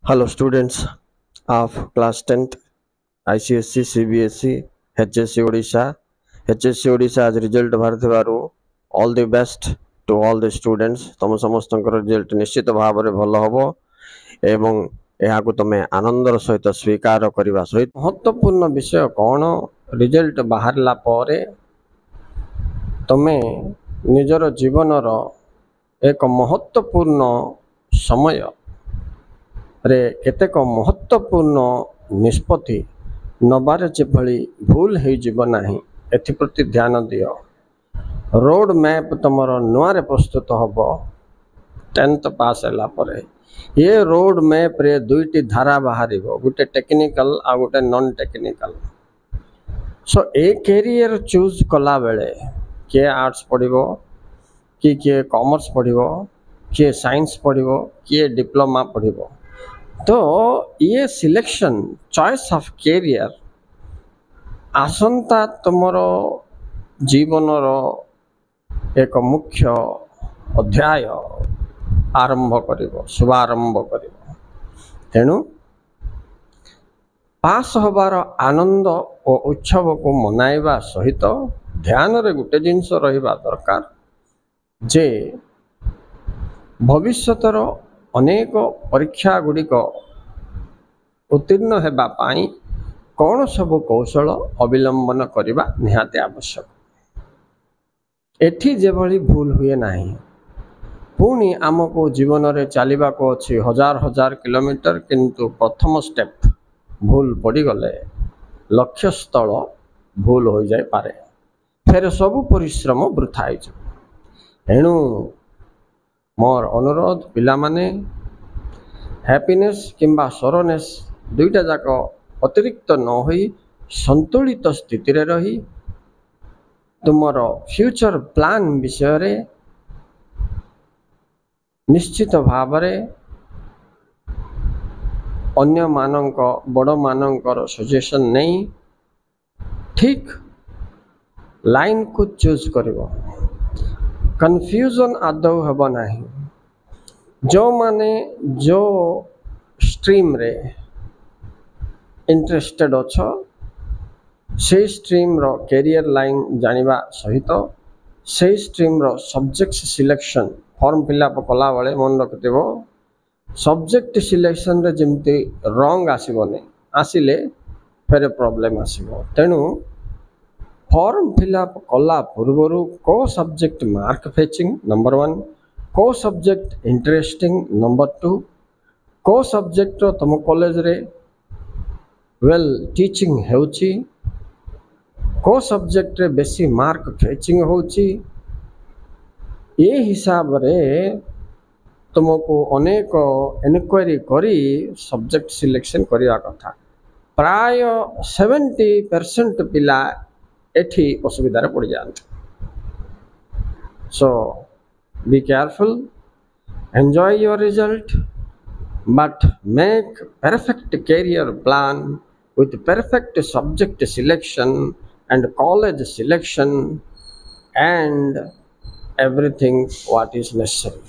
Hello students of class 10th ICSC CBSE HSC Odisha as result ବାହାରିଥିବାରୁ all the best to all the students ତମ ସମସ୍ତଙ୍କର result ନିଶ୍ଚିତ ଭାବରେ ଭଲ ହେବ ଏବଂ ଏହାକୁ ତମେ ଆନନ୍ଦର ସହିତ ସ୍ୱୀକାର କରିବା ସହିତ ମହତ୍ତ୍ୱପୂର୍ଣ୍ଣ ବିଷୟ କ'ଣ ରେଜଲ୍ଟ ବାହାରିଲା ପରେ ତମେ ନିଜର ଜୀବନର ଏକ ମହତ୍ତ୍ୱପୂର୍ଣ୍ଣ ସମୟ ରେ କେତେକ ମହତ୍ତ୍ୱପୂର୍ଣ୍ଣ ନିଷ୍ପତ୍ତି ନେବାରେ ଯେଭଳି ଭୁଲ ହେଇଯିବ ନାହିଁ ଏଥିପ୍ରତି ଧ୍ୟାନ ଦିଅ। ରୋଡ୍ ମ୍ୟାପ୍ ତୁମର ନୂଆରେ ପ୍ରସ୍ତୁତ ହେବ 10th ପାସ୍ ହେଲା ପରେ। ଏ ରୋଡ୍ ମ୍ୟାପ୍ରେ ଦୁଇଟି ଧାରା ବାହାରିବ, ଗୋଟେ ଟେକ୍ନିକାଲ ଆଉ ଗୋଟେ ନନ୍ ଟେକ୍ନିକାଲ। ସୋ ଏ କ୍ୟାରିୟର ଚୁଜ୍ କଲାବେଳେ କିଏ ଆର୍ଟ୍ସ ପଢ଼ିବ, କିଏ କମର୍ସ ପଢ଼ିବ, କିଏ ସାଇନ୍ସ ପଢ଼ିବ, କିଏ ଡିପ୍ଲୋମା ପଢ଼ିବ। तो ये सिलेक्शन चॉइस ऑफ कैरियर आसंता तुमर जीवनर एक मुख्य अध्याय आरंभ करिवो, शुभारंभ करिवो। तेणु पास होबार आनंद और उत्सव को मनाइबा सहित ध्यान रे गुटे जिनस रहिबा दरकार जे भविष्यतर अनेक परीक्षा गुड़िक उत्तीर्ण हेबा पाई कौन सब कौशल अवलंबन करने निहाती आवश्यक। एठी जेभली भूल हुए नहीं, पुणी आमको जीवन रे चलवा को अच्छी हजार हजार किलोमीटर, किंतु प्रथम स्टेप भूल पड़गले लक्ष्य स्थल भूल हो जाए पारे, फिर सबु परिश्रम वृथा हो। एणु मोर अनुरोध पिला माने हैप्पीनेस किंबा सरोनेस दुईटा जाक अतिरिक्त न होई संतुलित स्थिति रे रही तुमर फ्यूचर प्लान विषय रे निश्चित भावरे अन्य मानक बड़ मानकर सजेशन नहीं ठीक लाइन को चूज करिवो। कन्फ्यूजन आदौ हेब नहीं। जो माने जो स्ट्रीम रे इंटरेस्टेड अच्छ से स्ट्रीम रो कैरियर लाइन जानिबा सहित से स्ट्रीम रो सब्जेक्ट सिलेक्शन फॉर्म फिलअप कला बेले मन रखिथिबो, सब्जेक्ट सिलेक्शन रे जेमती रंग आसीबोनी, आसिले फिर प्रॉब्लम आसीबो। तेणु फॉर्म फिलअप कला पूर्वरु को सब्जेक्ट मार्क फेचिंग नंबर 1, को सब्जेक्ट इंटरेस्टिंग नंबर 2, को सब्जेक्ट तुम कॉलेज रे वेल टीचिंग होची, को सब्जेक्ट रे बेसी मार्क फेचिंग होची। ये हिसाब रे तुमको अनेक इनक्वारी करी सब्जेक्ट सिलेक्शन करिया कथा। प्राय 70% पिला एठी असुविधा पड़ जाते। सो be careful, enjoy your result, but make perfect career plan with perfect subject selection and college selection and everything what is necessary.